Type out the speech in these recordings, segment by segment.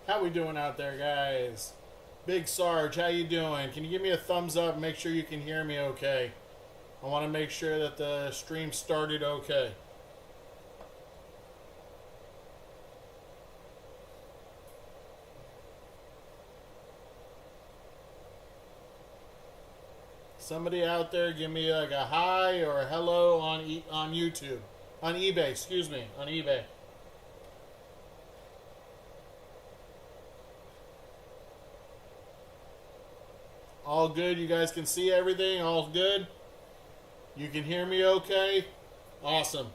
How we doing out there, guys? Big Sarge, how you doing? Can you give me a thumbs up? Make sure you can hear me okay. I want to make sure that the stream started okay. Somebody out there, give me like a hi or a hello on YouTube, on eBay. Excuse me, on eBay. All good? You guys can see everything? All good? You can hear me okay? Awesome.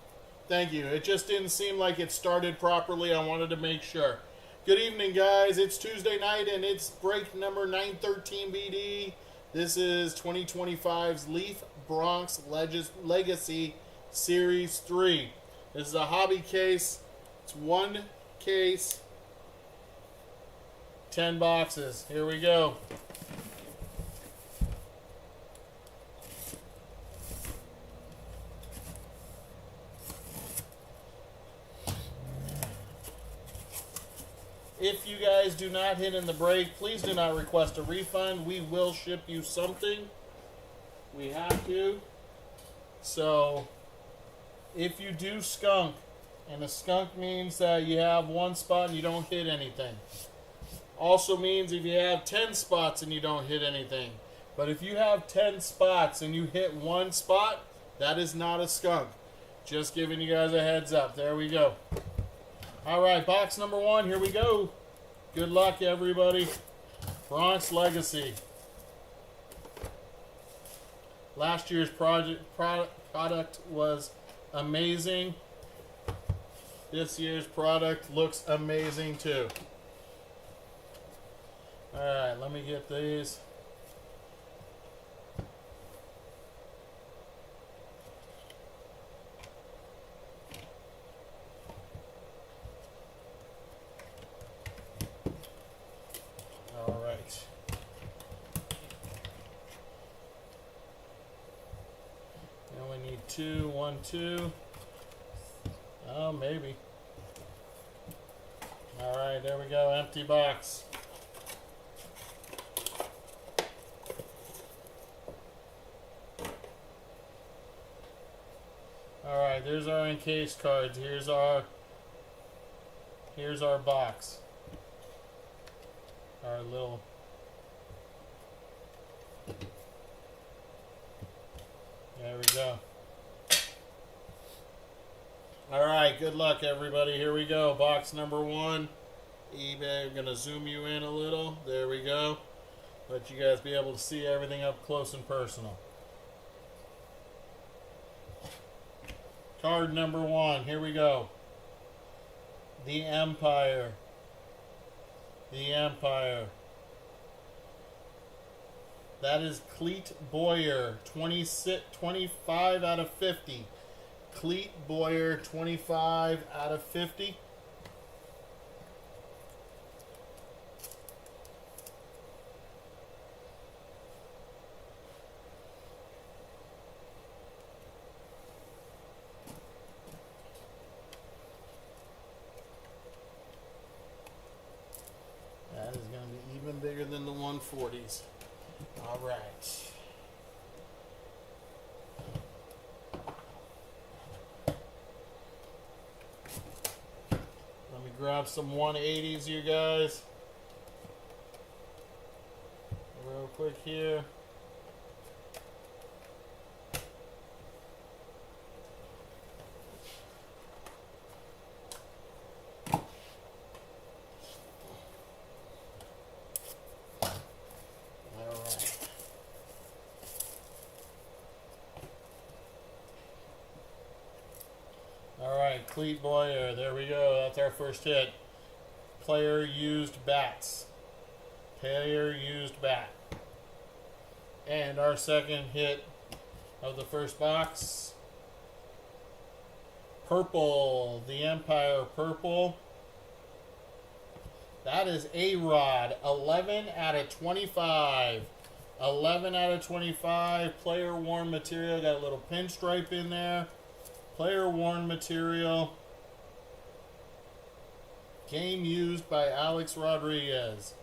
Thank you. It just didn't seem like it started properly. I wanted to make sure. Good evening, guys. It's Tuesday night, and it's break number 913 BD. This is 2025's Leaf Bronx Legacy Series 3. This is a hobby case. It's one case, 10 boxes. Here we go. If you guys do not hit in the break, please do not request a refund. We will ship you something. We have to. So, if you do skunk, and a skunk means that you have one spot and you don't hit anything. Also means if you have 10 spots and you don't hit anything. But if you have 10 spots and you hit one spot, that is not a skunk. Just giving you guys a heads up. There we go. Alright, box number 1, here we go. Good luck, everybody. Bronx Legacy. Last year's product was amazing. This year's product looks amazing, too. Alright, let me get these. Two, 1, 2. Oh, maybe. Alright, there we go. Empty box. Alright, there's our encased cards. Here's our box. Our little... There we go. Alright, good luck, everybody. Here we go. Box number 1. eBay, I'm going to zoom you in a little. There we go. Let you guys be able to see everything up close and personal. Card number 1. Here we go. The Empire. The Empire. That is Cleet Boyer. 25 out of 50. Cleet Boyer, 25 out of 50. That is going to be even bigger than the 140s. All right. Grab some 180s, you guys. Real quick here. Alright, Cleet Boyer, there we go. That's our first hit. Player used bats. Player used bat. And our second hit of the first box. Purple. The Empire Purple. That is A-Rod. 11 out of 25. 11 out of 25. Player worn material. Got a little pinstripe in there. Player worn material. Game used by Alex Rodriguez.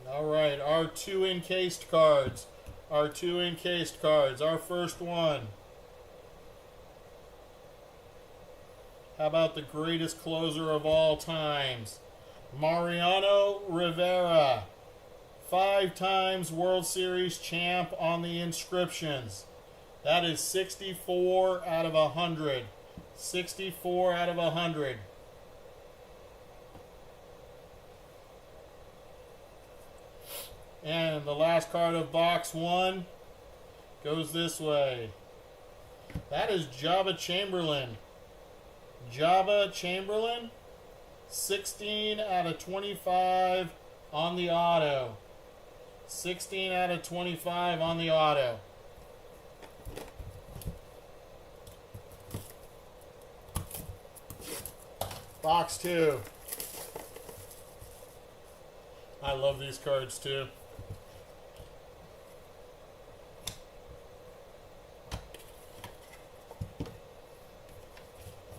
All right, our two encased cards. Our two encased cards. Our first one. How about the greatest closer of all times? Mariano Rivera. 5 times World Series champ on the inscriptions. That is 64 out of 100. 64 out of 100. And the last card of box 1 goes this way. That is Jabba Chamberlain. Jabba Chamberlain, 16 out of 25 on the auto. 16 out of 25 on the auto. Box 2. I love these cards too.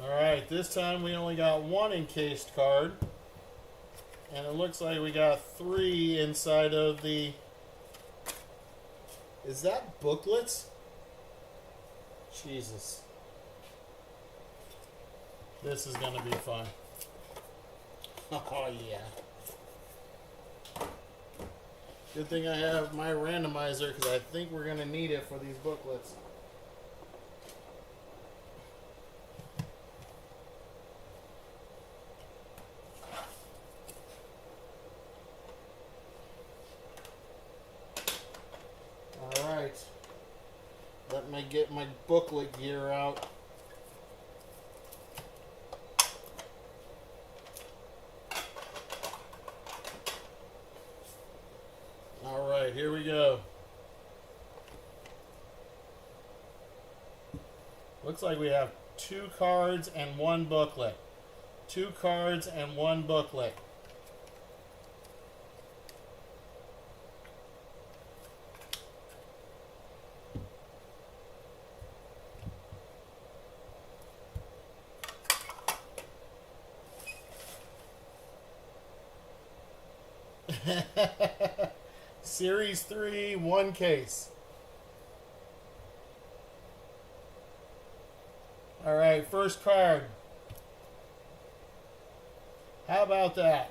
Alright, this time we only got 1 encased card. And it looks like we got 3 inside of the... Is that booklets? Jesus. This is going to be fun. Oh, yeah. Good thing I have my randomizer because I think we're going to need it for these booklets. Alright. Let me get my booklet gear out. Alright, here we go. Looks like we have 2 cards and 1 booklet. 2 cards and 1 booklet. Series 3, 1 case. Alright, first card. How about that?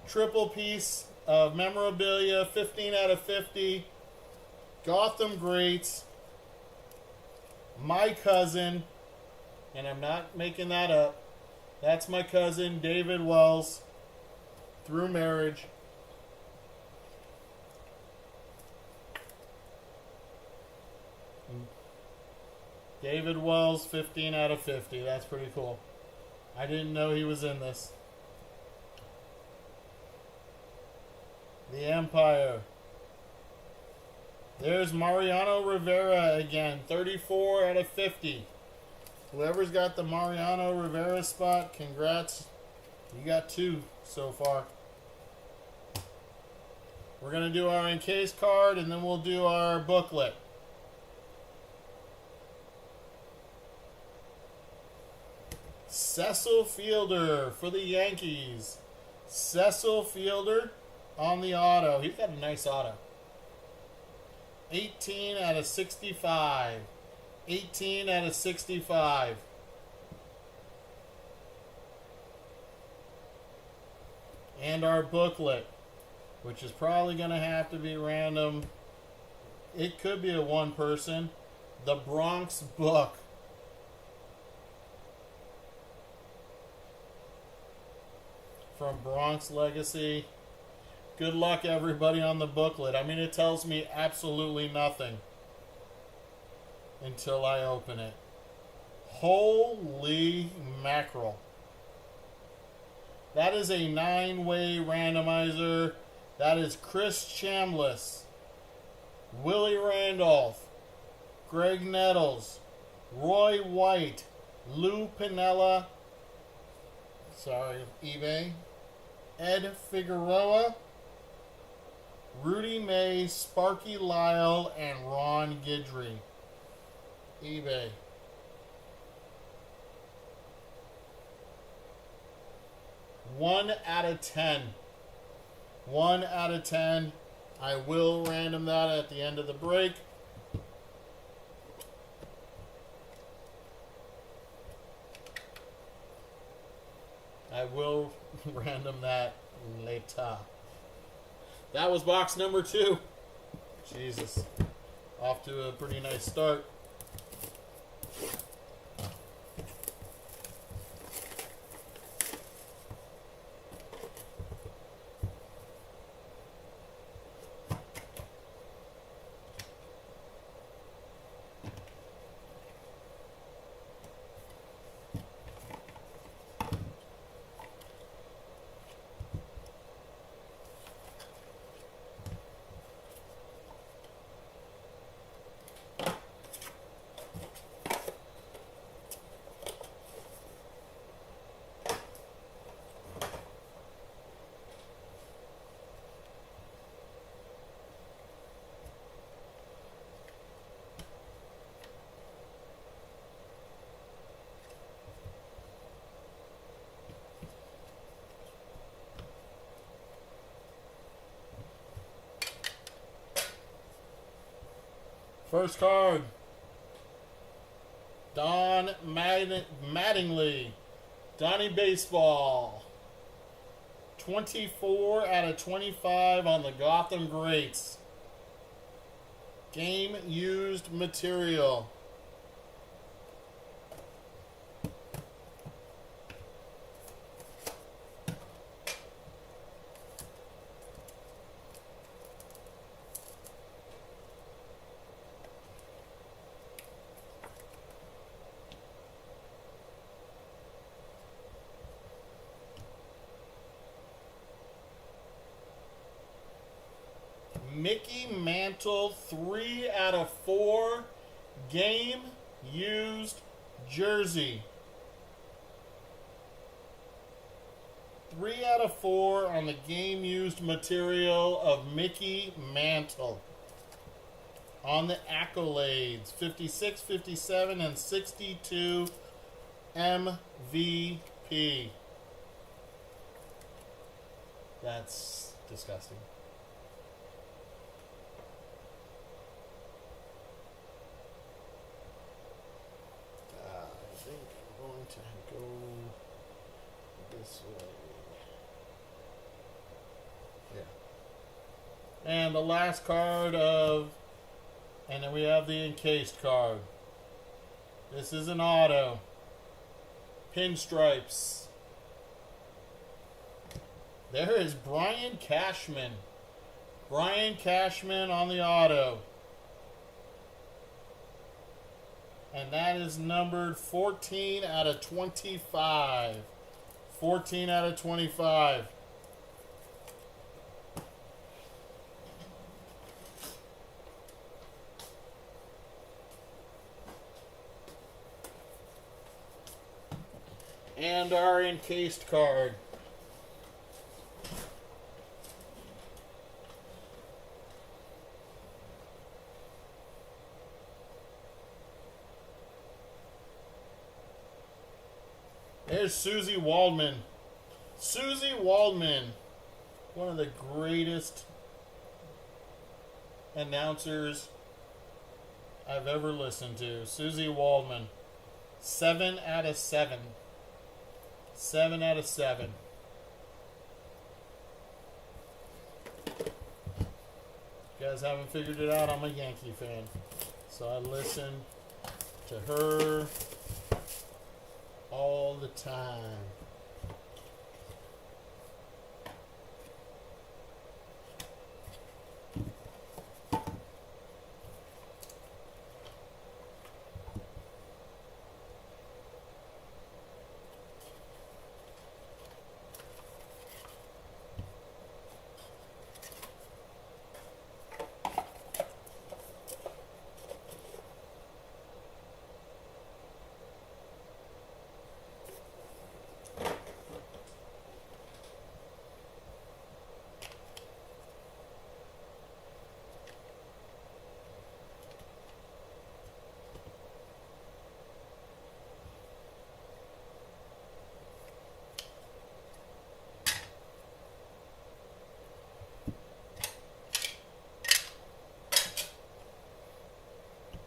Triple piece of memorabilia, 15 out of 50. Gotham Greats. My cousin, and I'm not making that up. That's my cousin, David Wells, through marriage. David Wells, 15 out of 50. That's pretty cool. I didn't know he was in this. The Empire. There's Mariano Rivera again, 34 out of 50. Whoever's got the Mariano Rivera spot, congrats. You got 2 so far. We're going to do our encased card, and then we'll do our booklet. Cecil Fielder for the Yankees. Cecil Fielder on the auto. He's got a nice auto. 18 out of 65. 18 out of 65. And our booklet, which is probably going to have to be random. It could be a 1 person. The Bronx book. From Bronx Legacy. Good luck, everybody, on the booklet. I mean, it tells me absolutely nothing until I open it. Holy mackerel. That is a 9-way randomizer. That is Chris Chambliss, Willie Randolph, Greg Nettles, Roy White, Lou Piniella, eBay, Ed Figueroa, Rudy May, Sparky Lyle, and Ron Guidry. eBay. 1 out of 10. 1 out of 10. I will random that at the end of the break. I will random that later. That was box number 2. Jesus. Off to a pretty nice start. First card, Don Mattingly, Donnie Baseball, 24 out of 25 on the Gotham Greats. Game used material. Mickey Mantle, 3 out of 4, game used jersey. 3 out of 4 on the game used material of Mickey Mantle. On the accolades, 56, 57, and 62 MVP. That's disgusting. I think I'm going to go this way. Yeah. And the last card of, and then we have the encased card. This is an auto. Pinstripes. There is Brian Cashman. Brian Cashman on the auto. And that is numbered 14 out of 25. 14 out of 25. And our encased card. There's Susie Waldman. Susie Waldman, one of the greatest announcers I've ever listened to. Susie Waldman, 7 out of 7. 7 out of 7. You guys haven't figured it out, I'm a Yankee fan. So I listen to her all the time.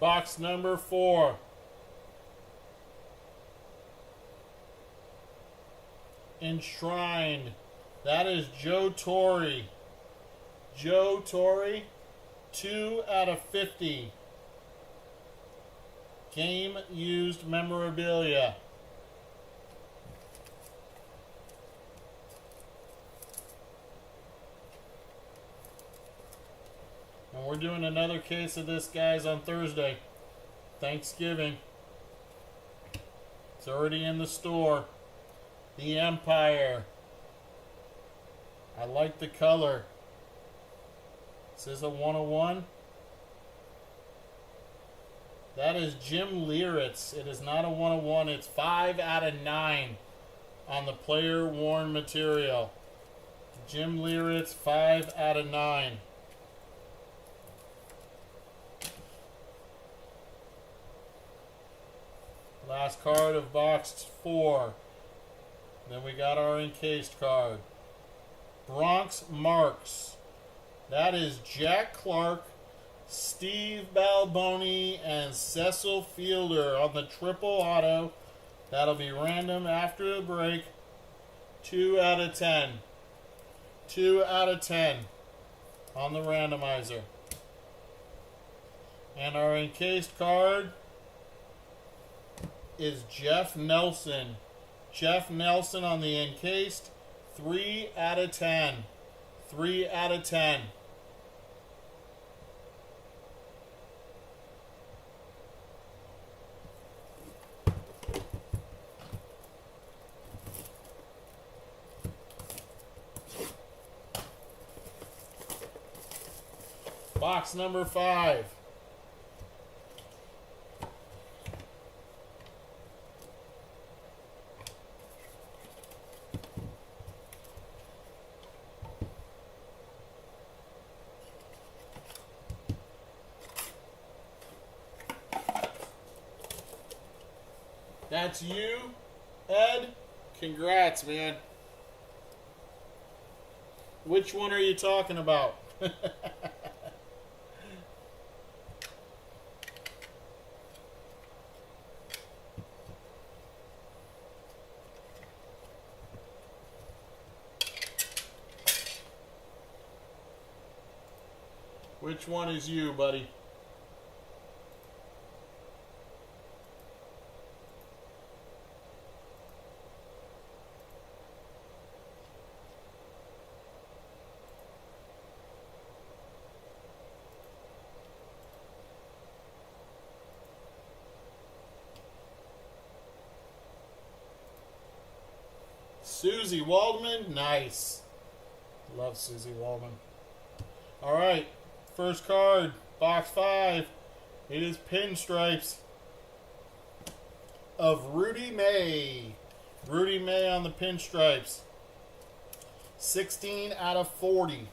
Box number 4. Enshrined. That is Joe Torre. Joe Torre, 2 out of 50. Game used memorabilia. And we're doing another case of this, guys, on Thursday. Thanksgiving. It's already in the store. The Empire. I like the color. This is a 101. That is Jim Leyritz. It is not a 101. It's 5 out of 9 on the player worn material. Jim Leyritz, 5 out of 9. Last card of box 4. Then we got our encased card. Bronx Marks. That is Jack Clark, Steve Balboni, and Cecil Fielder on the triple auto. That'll be random after the break. 2 out of 10. 2 out of 10 on the randomizer. And our encased card is Jeff Nelson. Jeff Nelson on the encased. 3 out of 10. 3 out of 10. Box number 5. That's you, Ed. Congrats, man. Which one are you talking about? Which one is you, buddy? Susie Waldman, nice. Love Susie Waldman. All right, first card, box 5. It is pinstripes of Rudy May. Rudy May on the pinstripes. 16 out of 40.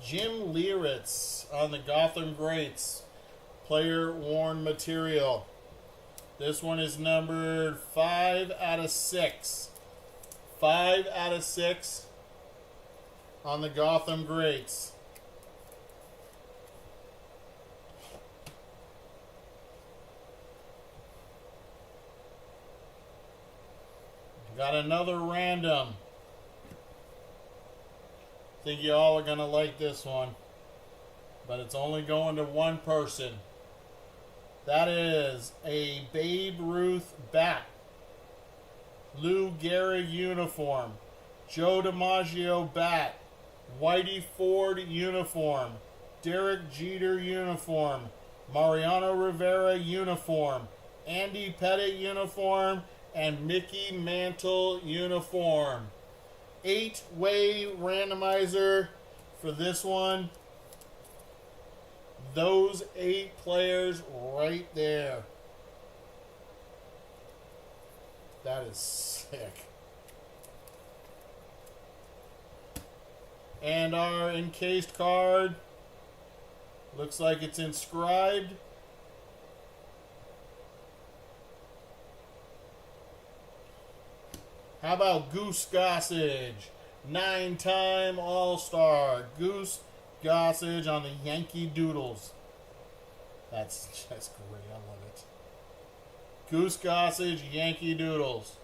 Jim Leyritz on the Gotham Greats. Player worn material. This one is numbered 5 out of 6. 5 out of 6 on the Gotham Greats. Got another random. I think you all are going to like this one. But it's only going to one person. That is a Babe Ruth bat. Lou Gehrig uniform. Joe DiMaggio bat. Whitey Ford uniform. Derek Jeter uniform. Mariano Rivera uniform. Andy Pettitte uniform. And Mickey Mantle uniform. 8-way randomizer for this one. Those 8 players right there. That is sick. And our encased card. Looks like it's inscribed. How about Goose Gossage? 9-time All-Star. Goose Gossage on the Yankee Doodles. That's just great. I love it. Goose Gossage, Yankee Doodles.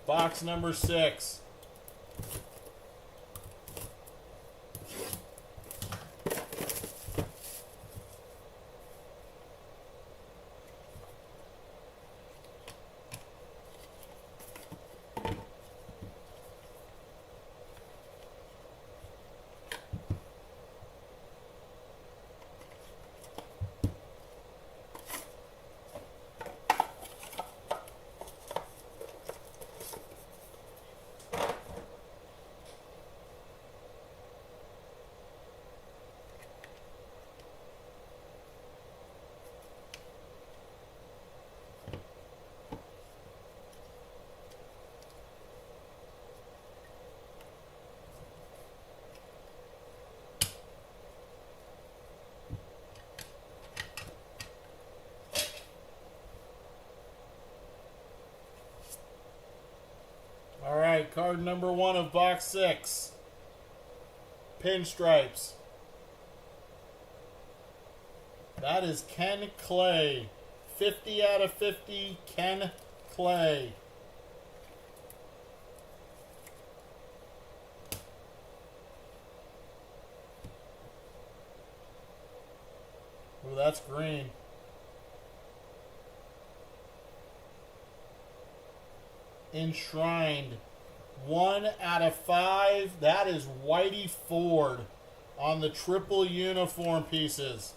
Box number 6. All right, card number 1 of box 6. Pinstripes. That is Ken Clay. 50 out of 50, Ken Clay. Oh, that's green. Enshrined. 1 out of 5. That is Whitey Ford on the triple uniform pieces.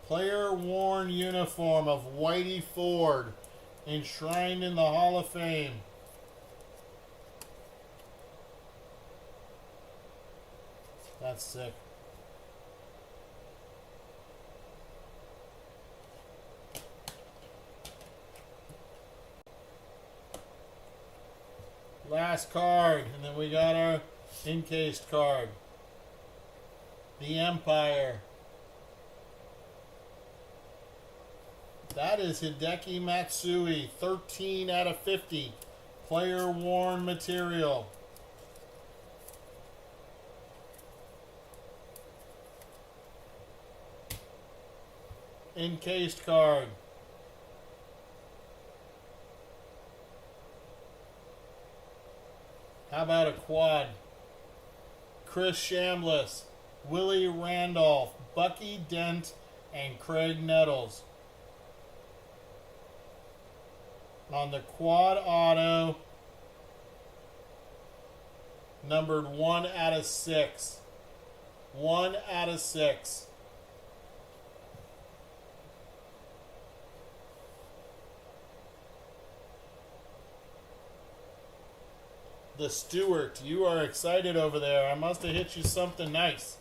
Player worn uniform of Whitey Ford. Enshrined in the Hall of Fame. That's sick. Last card, and then we got our encased card. The Empire. That is Hideki Matsui, 13 out of 50. Player worn material. Encased card. How about a quad? Chris Chambliss, Willie Randolph, Bucky Dent, and Craig Nettles. On the quad auto, numbered 1 out of 6. 1 out of 6. The Stewart, you are excited over there. I must have hit you something nice.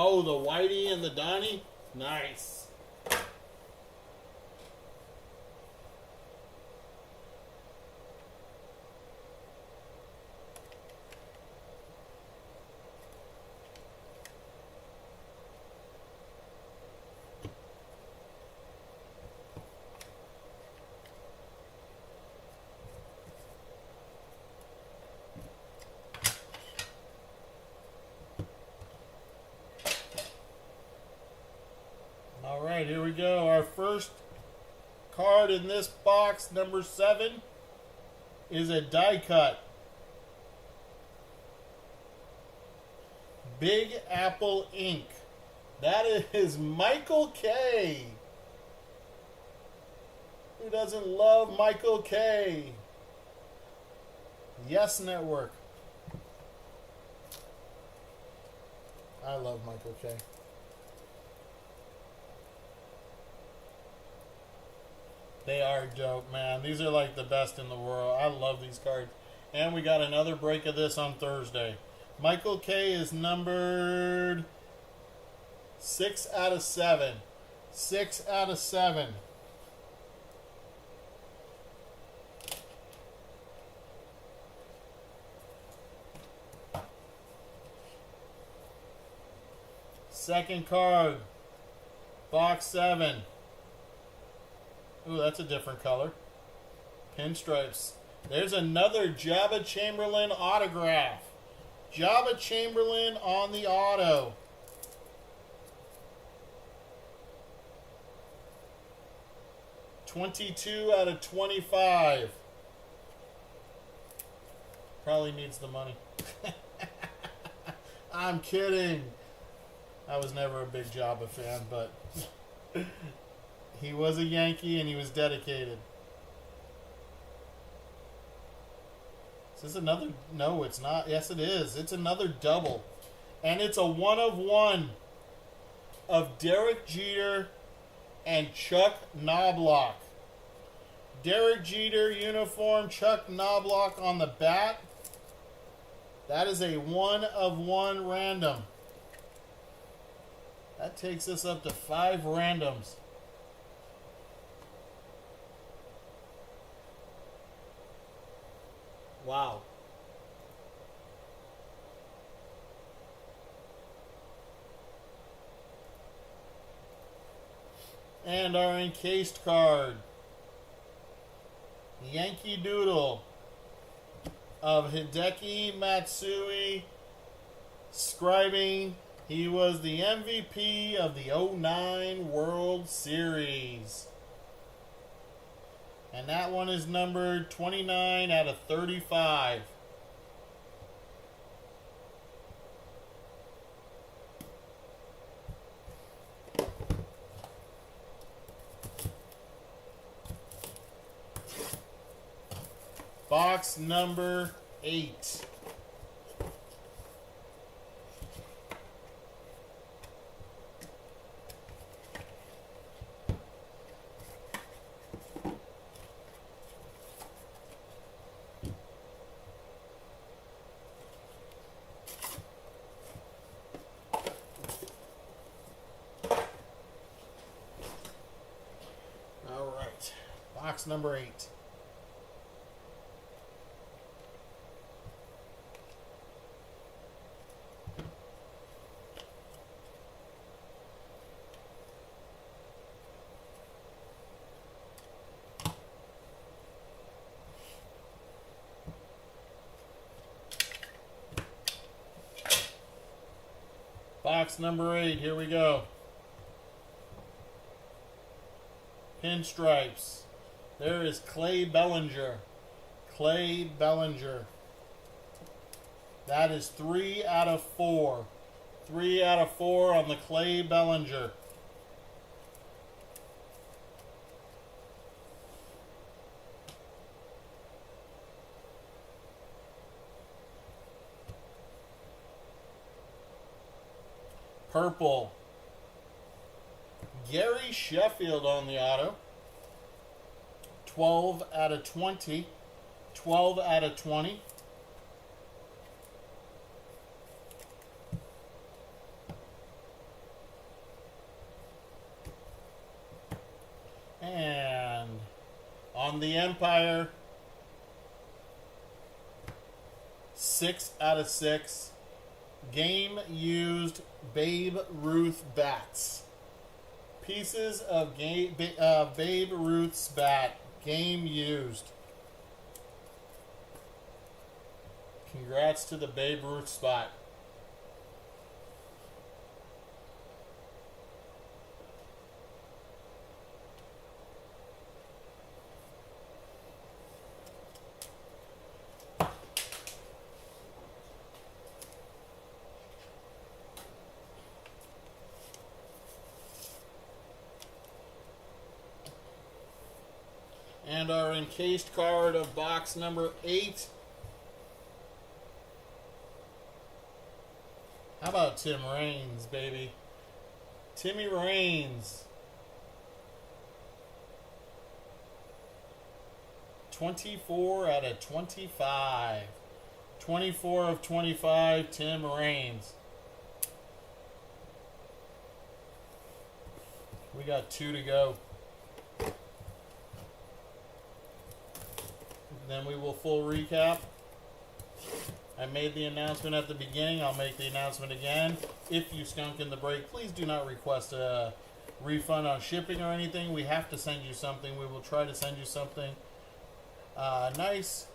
Oh, the Whitey and the Donnie? Nice. All right, here we go. Our first card in this box, number 7, is a die cut. Big Apple Inc. That is Michael K. Who doesn't love Michael K? Yes Network. I love Michael K. They are dope, man. These are like the best in the world. I love these cards. And we got another break of this on Thursday. Michael K is numbered 6 out of 7. 6 out of 7. Second card. Box 7. Ooh, that's a different color. Pinstripes. There's another Jabba Chamberlain autograph. Jabba Chamberlain on the auto. $22 out of 25. Probably needs the money. I'm kidding. I was never a big Jabba fan, but he was a Yankee and he was dedicated. Is this another? No, it's not. Yes, it is. It's another double. And it's a 1/1 of Derek Jeter and Chuck Knobloch. Derek Jeter uniform, Chuck Knobloch on the bat. That is a 1/1 random. That takes us up to 5 randoms. Wow. And our encased card. Yankee Doodle of Hideki Matsui, scribing he was the MVP of the '09 World Series. And that one is numbered 29 out of 35. Box number 8. All right. Box number 8. Box number 8, here we go. Pinstripes. There is Clay Bellinger. Clay Bellinger. That is 3 out of 4. 3 out of 4 on the Clay Bellinger. Purple. Gary Sheffield on the auto. 12 out of 20. 12 out of 20. And on the Empire, 6 out of 6. Game used Babe Ruth bats. Pieces of Babe Ruth's bat. Game used. Congrats to the Babe Ruth spot. And our encased card of box number 8 How about Tim Raines, baby? Timmy Raines. 24 out of 25. 24 of 25, Tim Raines. We got 2 to go. Then we will full recap. I made the announcement at the beginning. I'll make the announcement again. If you skunk in the break, please do not request a refund on shipping or anything. We have to send you something. We will try to send you something nice.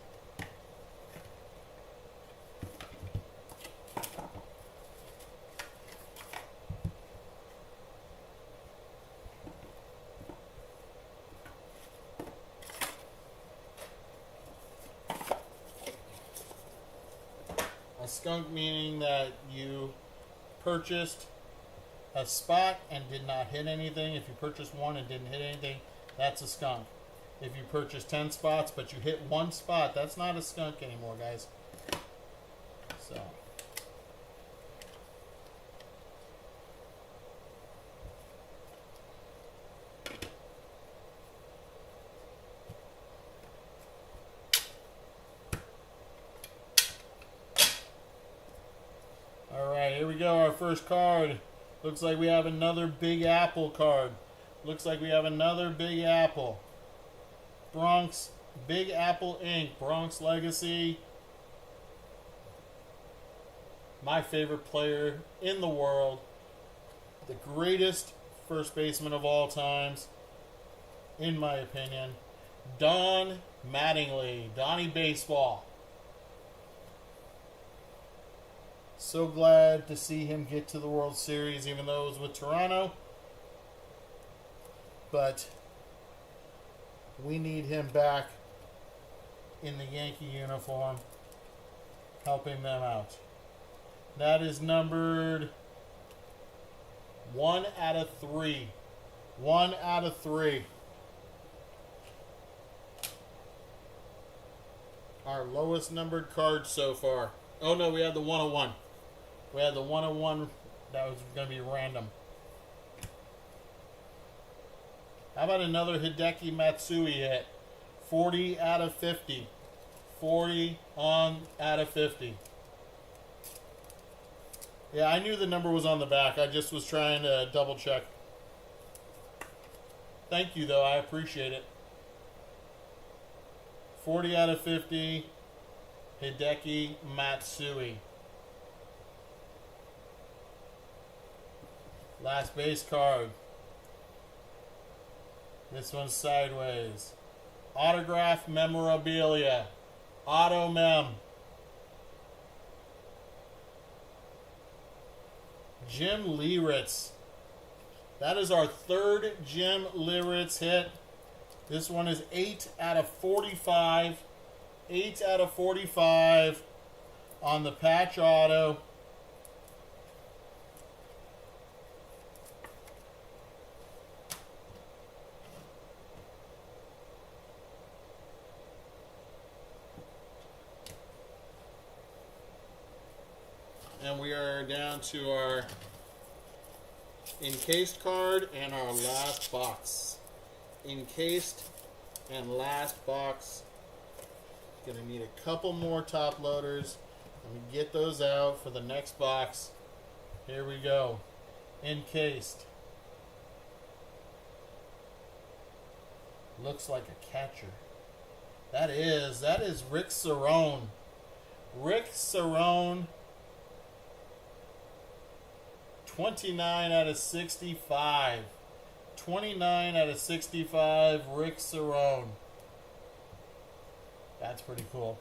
A skunk meaning that you purchased a spot and did not hit anything. If you purchased one and didn't hit anything, that's a skunk. If you purchased 10 spots but you hit one spot, that's not a skunk anymore, guys. So. Alright, here we go. Our first card. Looks like we have another Big Apple card. Looks like we have another Big Apple. Bronx, Big Apple Inc. Bronx Legacy. My favorite player in the world. The greatest first baseman of all times, in my opinion. Don Mattingly. Donnie Baseball. So glad to see him get to the World Series, even though it was with Toronto. But we need him back in the Yankee uniform, helping them out. That is numbered 1 out of 3. 1 out of 3. Our lowest numbered card so far. Oh no, we had the 101. We had the 101 that was going to be random. How about another Hideki Matsui hit? 40 out of 50. 40 out of 50. Yeah, I knew the number was on the back. I just was trying to double check. Thank you, though. I appreciate it. 40 out of 50. Hideki Matsui. Last base card. This one's sideways. Autograph memorabilia. Auto Mem. Jim Lieritz. That is our third Jim Lieritz hit. This one is 8 out of 45. 8 out of 45 on the patch auto. And we are down to our encased card and our last box. Encased and last box. Gonna need a couple more top loaders. Let me get those out for the next box. Here we go. Encased. Looks like a catcher. That is Rick Cerrone. Rick Cerrone. 29 out of 65. 29 out of 65, Rick Cerrone. That's pretty cool.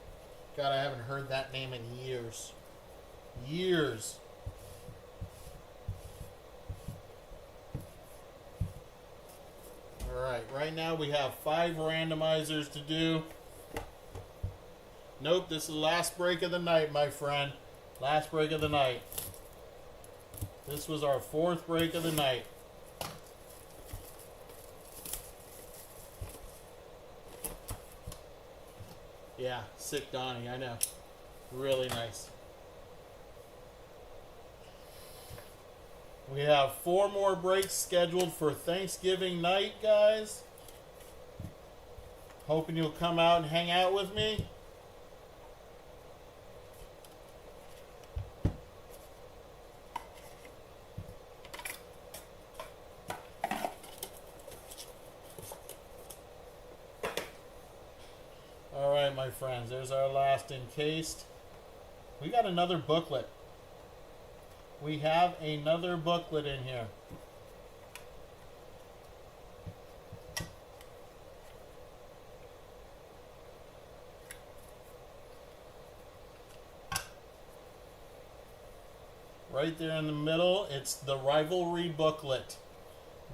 God, I haven't heard that name in years. Years. Alright, right now we have 5 randomizers to do. Nope, this is the last break of the night, my friend. Last break of the night. This was our 4th break of the night. Yeah, sick Donnie, I know. Really nice. We have 4 more breaks scheduled for Thanksgiving night, guys. Hoping you'll come out and hang out with me. Alright, my friends, there's our last encased. We got another booklet. We have another booklet in here. Right there in the middle, it's the Rivalry booklet.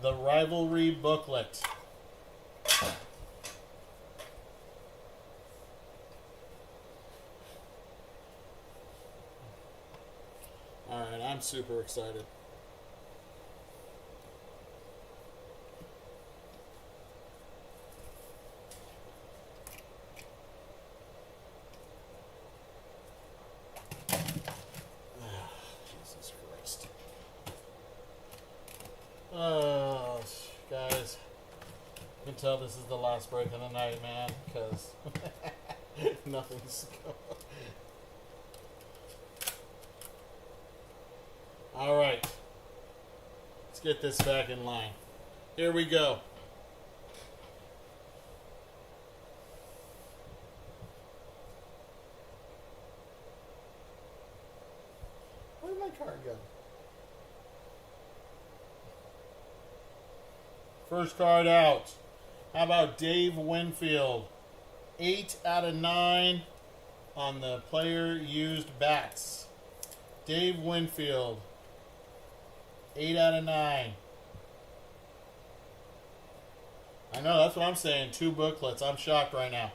The Rivalry booklet. Alright, I'm super excited. Jesus Christ. Oh, guys. You can tell this is the last break of the night, man, because nothing's going. All right, let's get this back in line. Here we go. Where did my card go? First card out. How about Dave Winfield? 8 out of 9 on the player used bats. Dave Winfield. 8 out of 9. I know, that's what I'm saying. 2 booklets. I'm shocked right now.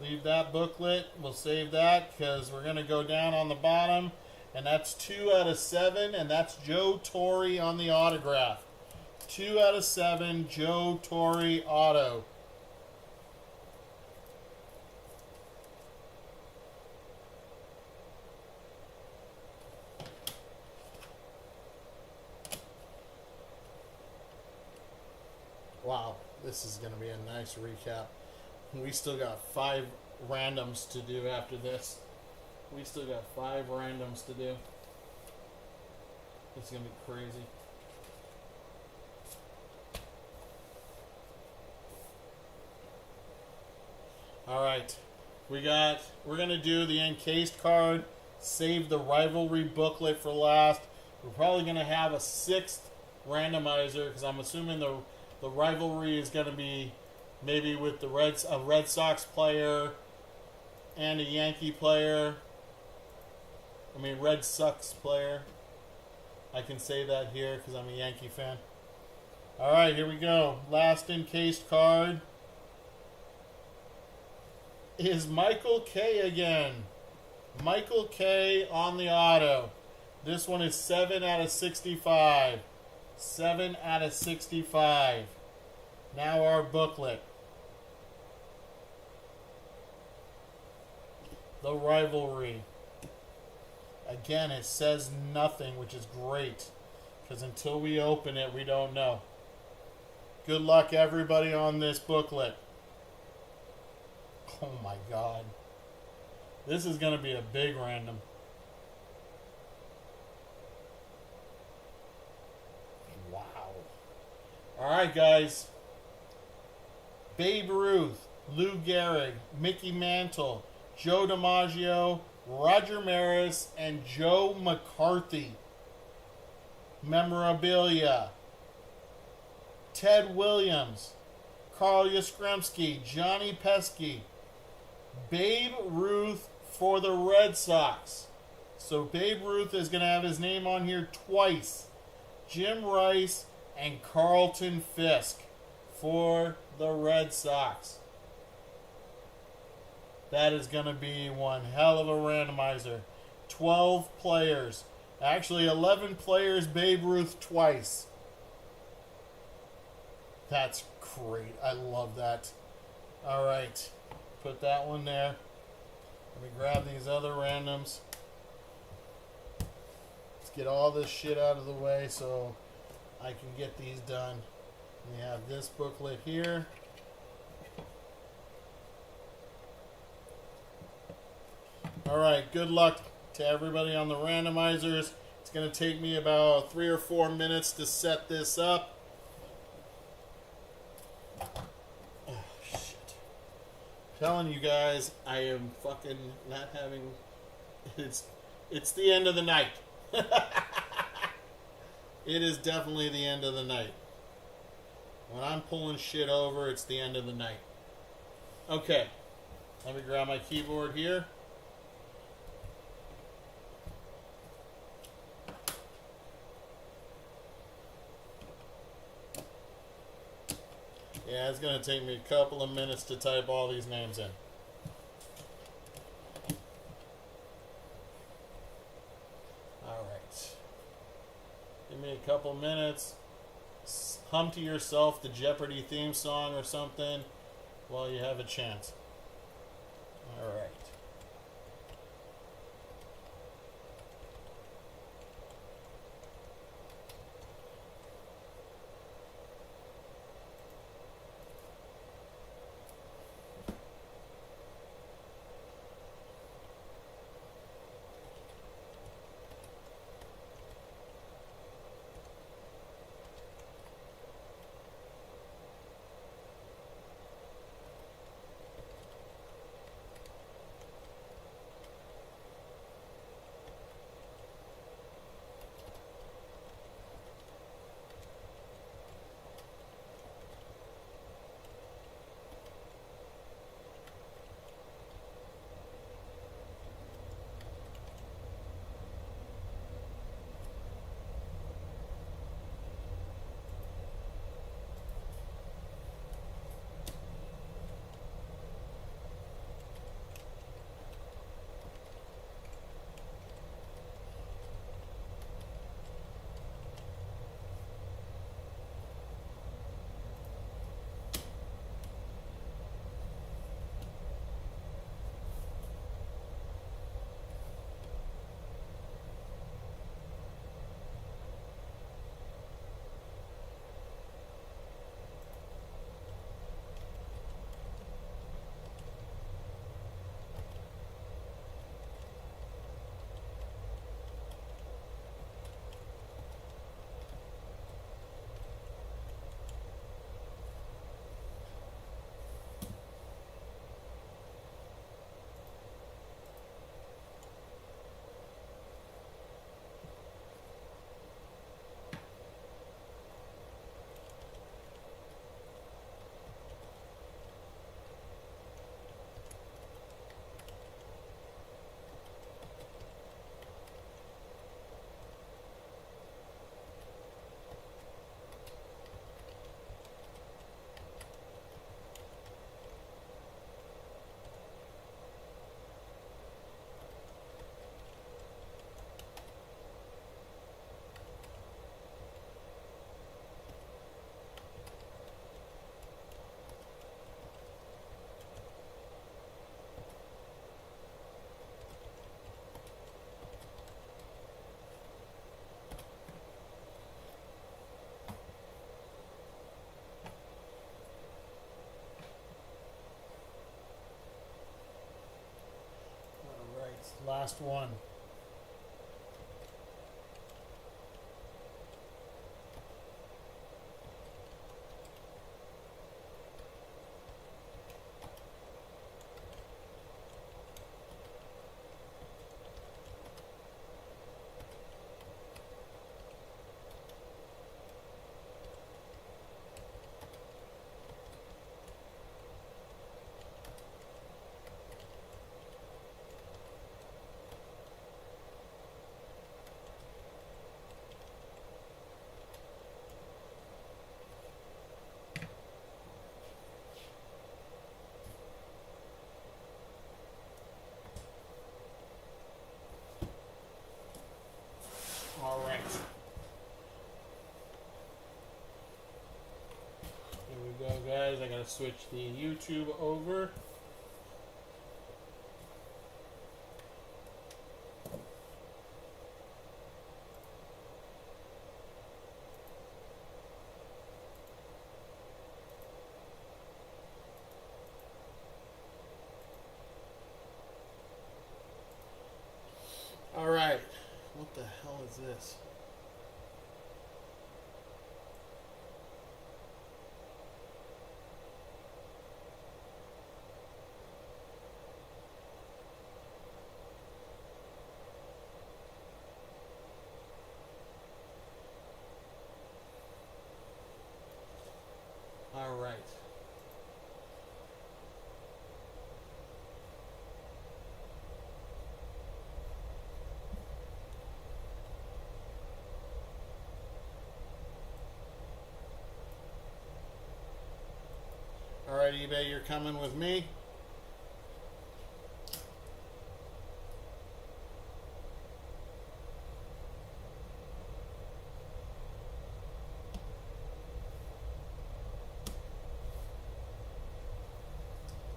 Leave that booklet. We'll save that because we're going to go down on the bottom. And that's 2 out of 7. And that's Joe Torre on the autograph. 2 out of 7. Joe Torre auto. Wow, this is going to be a nice recap. We still got 5 randoms to do after this. We still got 5 randoms to do. It's going to be crazy. Alright, we're going to do the encased card, save the Rivalry booklet for last. We're probably going to have a 6th randomizer because I'm assuming the Rivalry is going to be maybe with a Red Sox player and a Yankee player. I mean, Red Sox player. I can say that here because I'm a Yankee fan. Alright, here we go. Last encased card is Michael K again. Michael K on the auto. This one is 7 out of 65. 7 out of 65. Now our booklet. The Rivalry. Again, it says nothing, which is great. Because until we open it, we don't know. Good luck, everybody, on this booklet. Oh my God. This is going to be a big random. Wow. Alright, guys. Babe Ruth, Lou Gehrig, Mickey Mantle, Joe DiMaggio, Roger Maris, and Joe McCarthy. Memorabilia. Ted Williams, Carl Yastrzemski, Johnny Pesky. Babe Ruth for the Red Sox. So Babe Ruth is going to have his name on here twice. Jim Rice and Carlton Fisk for the Red Sox. That is going to be one hell of a randomizer. 12 players. Actually, 11 players, Babe Ruth twice. That's great. I love that. All right. Put that one there. Let me grab these other randoms. get all this shit out of the way so I can get these done. We have this booklet here. Alright, good luck to everybody on the randomizers. It's going to take me about 3 or 4 minutes to set this up. Oh, shit. I'm telling you guys, I am fucking not having... It's the end of the night. It is definitely the end of the night. When I'm pulling shit over, it's the end of the night. Okay. Let me grab my keyboard here. Yeah, it's going to take me a couple of minutes to type all these names in. Alright. Give me a couple minutes. Hum to yourself the Jeopardy theme song or something while you have a chance. Alright. Last one. All right. Here we go, guys. I gotta switch the YouTube over. All right. What the hell is this? All right. All right, eBay, you're coming with me.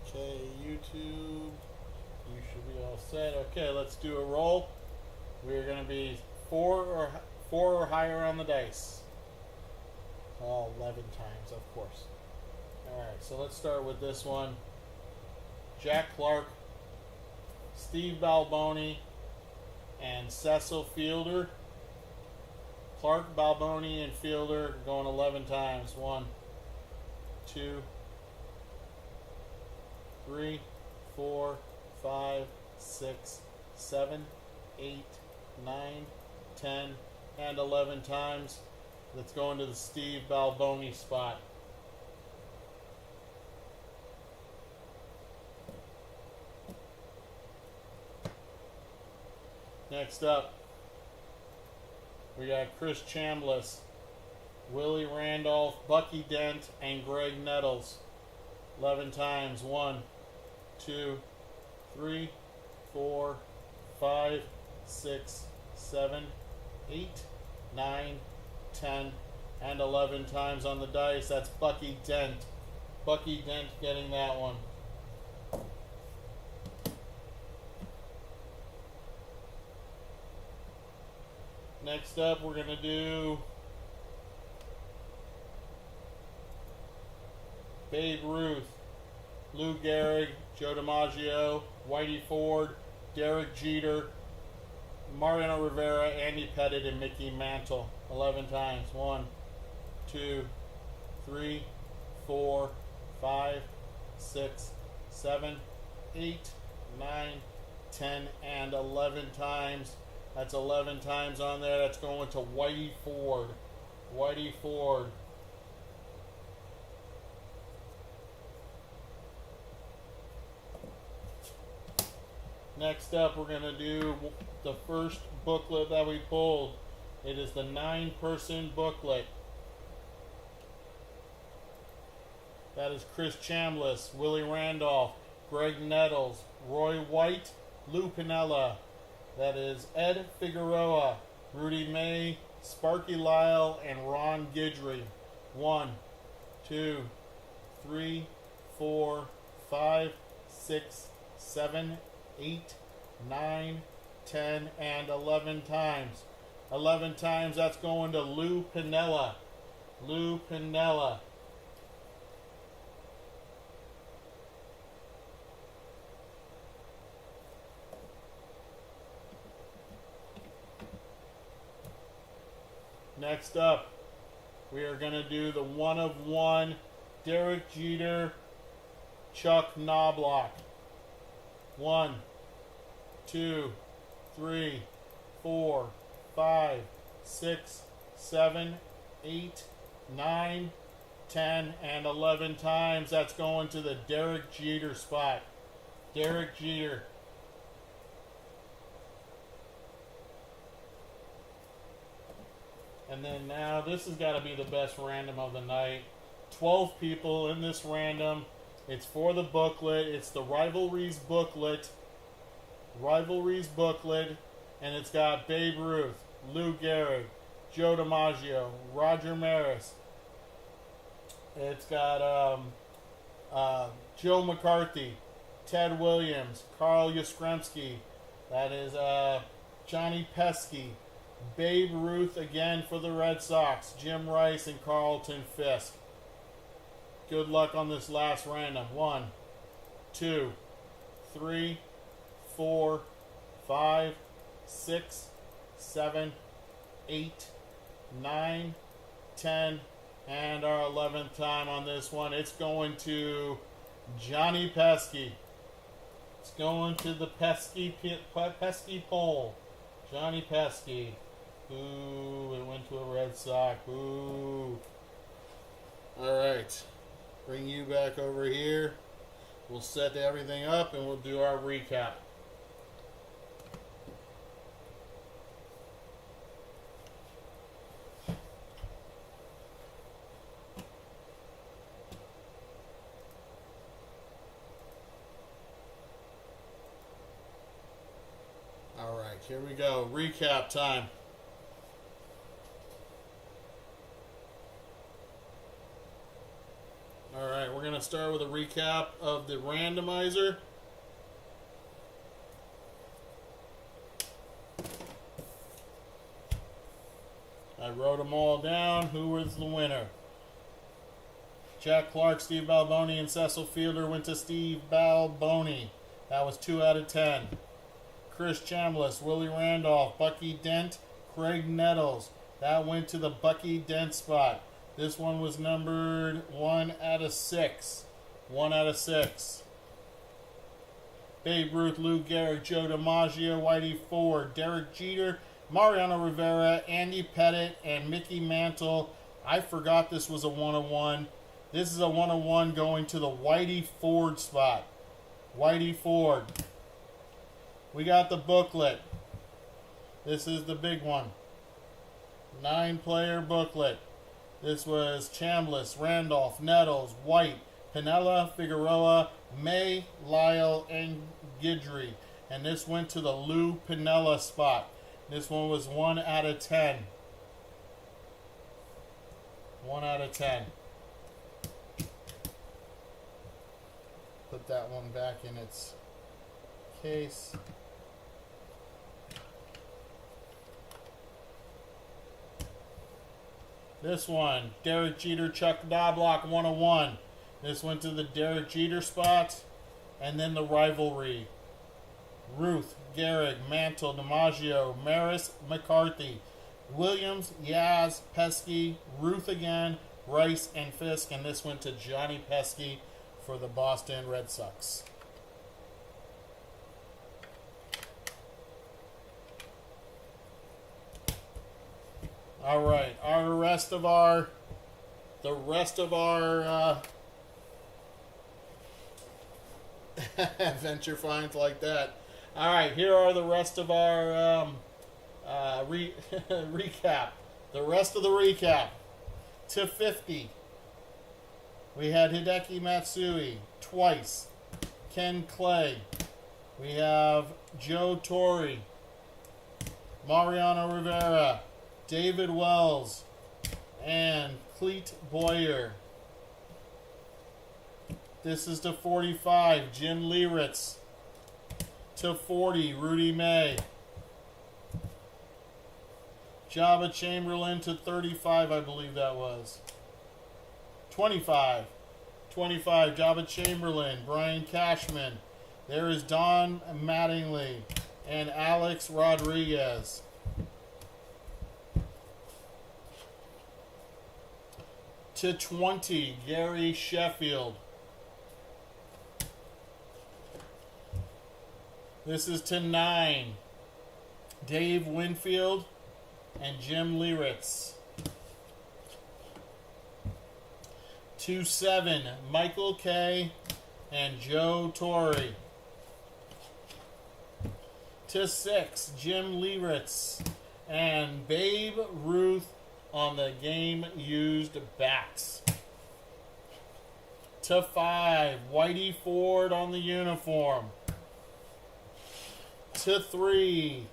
Okay, YouTube, you should be all set. Okay, let's do a roll. We're going to be four or higher on the dice. All 11 times, of course. All right, so let's start with this one. Jack Clark, Steve Balboni, and Cecil Fielder. Clark, Balboni, and Fielder going 11 times. 1, 2, 3, 4, 5, 6, 7, 8, 9, 10, and 11 times. Let's go into the Steve Balboni spot. Next up, we got Chris Chambliss, Willie Randolph, Bucky Dent, and Greg Nettles. 11 times. 1, 2, 3, 4, 5, 6, 7, 8, 9, 10, and 11 times on the dice. That's Bucky Dent. Bucky Dent getting that one. Next up, we're going to do Babe Ruth, Lou Gehrig, Joe DiMaggio, Whitey Ford, Derek Jeter, Mariano Rivera, Andy Pettitte, and Mickey Mantle. 11 times. 1, 2, 3, 4, 5, 6, 7, 8, 9, 10, and 11 times. That's 11 times on there. That's going to Whitey Ford. Whitey Ford. Next up, we're going to do the first booklet that we pulled. It is the 9-person booklet. That is Chris Chambliss, Willie Randolph, Greg Nettles, Roy White, Lou Piniella. That is Ed Figueroa, Rudy May, Sparky Lyle, and Ron Guidry. 1, 2, 3, 4, 5, 6, 7, 8, 9, 10, and 11 times. 11 times, that's going to Lou Piniella. Lou Piniella. Next up, we are going to do the 1 of 1 Derek Jeter, Chuck Knobloch. 1, 2, 3, 4, 5, 6, 7, 8, 9, 10, and 11 times. That's going to the Derek Jeter spot. Derek Jeter. And then now, this has got to be the best random of the night. 12 people in this random. It's for the booklet. It's the Rivalries booklet. Rivalries booklet. And it's got Babe Ruth, Lou Gehrig, Joe DiMaggio, Roger Maris. It's got Joe McCarthy, Ted Williams, Carl Yastrzemski. That is Johnny Pesky. Babe Ruth again for the Red Sox, Jim Rice, and Carlton Fisk. Good luck on this last random. 1, 2, 3, 4, 5, 6, 7, 8, 9, 10, and our 11th time on this one. It's going to Johnny Pesky. It's going to the pesky pole. Johnny Pesky. Ooh, it went to a Red Sox. Ooh. Alright. Bring you back over here. We'll set everything up and we'll do our recap. Alright, here we go. Recap time. Alright, we're going to start with a recap of the randomizer. I wrote them all down. Who was the winner? Jack Clark, Steve Balboni, and Cecil Fielder went to Steve Balboni. That was 2 out of 10. Chris Chambliss, Willie Randolph, Bucky Dent, Craig Nettles. That went to the Bucky Dent spot. This one was numbered 1 out of 6. 1 out of 6. Babe Ruth, Lou Gehrig, Joe DiMaggio, Whitey Ford, Derek Jeter, Mariano Rivera, Andy Pettit, and Mickey Mantle. I forgot this was a 101. This is a 101 going to the Whitey Ford spot. Whitey Ford. We got the booklet. This is the big one. 9-player booklet. This was Chambliss, Randolph, Nettles, White, Pinella, Figueroa, May, Lyle, and Guidry. And this went to the Lou Pinella spot. This one was 1 out of 10. 1 out of 10. Put that one back in its case. This one, Derek Jeter, Chuck Knobloch, 101. This went to the Derek Jeter spot. And then the rivalry. Ruth, Gehrig, Mantle, DiMaggio, Maris, McCarthy, Williams, Yaz, Pesky, Ruth again, Rice, and Fisk. And this went to Johnny Pesky for the Boston Red Sox. All right, the rest of our adventure finds like that. All right, here are the rest of our recap. The rest of the recap. To 50, we had Hideki Matsui twice. Ken Clay. We have Joe Torre. Mariano Rivera. David Wells, and Cleet Boyer. This is to 45, Jim Lieritz. To 40, Rudy May. Jabba Chamberlain to 35, I believe that was. 25, Jabba Chamberlain, Brian Cashman. There is Don Mattingly and Alex Rodriguez. To 20, Gary Sheffield. This is to 9, Dave Winfield and Jim Lieritz. To 7, Michael Kay and Joe Torre. To 6, Jim Lieritz and Babe Ruth on the game-used bats. To 5, Whitey Ford on the uniform. To 3,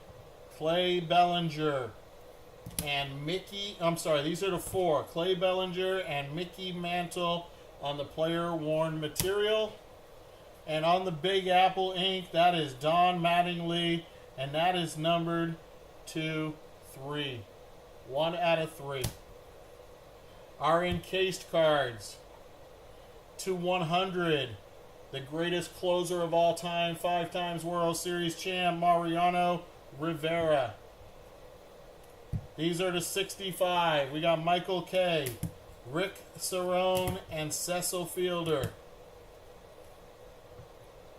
Clay Bellinger and Mickey... these are the 4. Clay Bellinger and Mickey Mantle on the player-worn material. And on the Big Apple ink, that is Don Mattingly, and that is numbered to 3. 1 out of 3. Our encased cards. To 100, the greatest closer of all time, 5 times World Series champ, Mariano Rivera. These are to 65. We got Michael K., Rick Cerrone, and Cecil Fielder.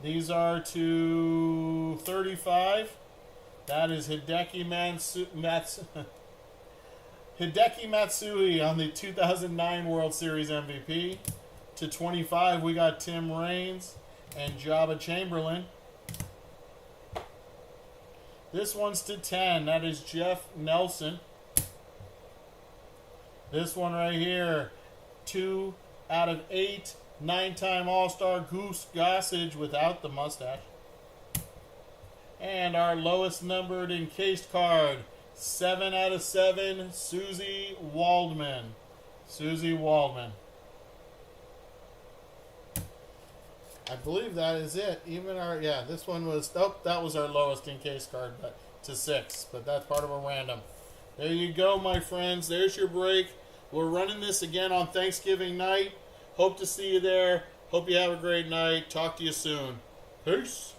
These are to 35. That is Hideki Matsui on the 2009 World Series MVP. To 25, we got Tim Raines and Jabba Chamberlain. This one's to 10. That is Jeff Nelson. This one right here, 2 out of 8. 9-time All-Star Goose Gossage without the mustache. And our lowest numbered encased card, 7 out of 7, Susie Waldman. Susie Waldman. I believe that is it. Even our, this one was, that was our lowest encased card, but to 6. But that's part of a random. There you go, my friends. There's your break. We're running this again on Thanksgiving night. Hope to see you there. Hope you have a great night. Talk to you soon. Peace.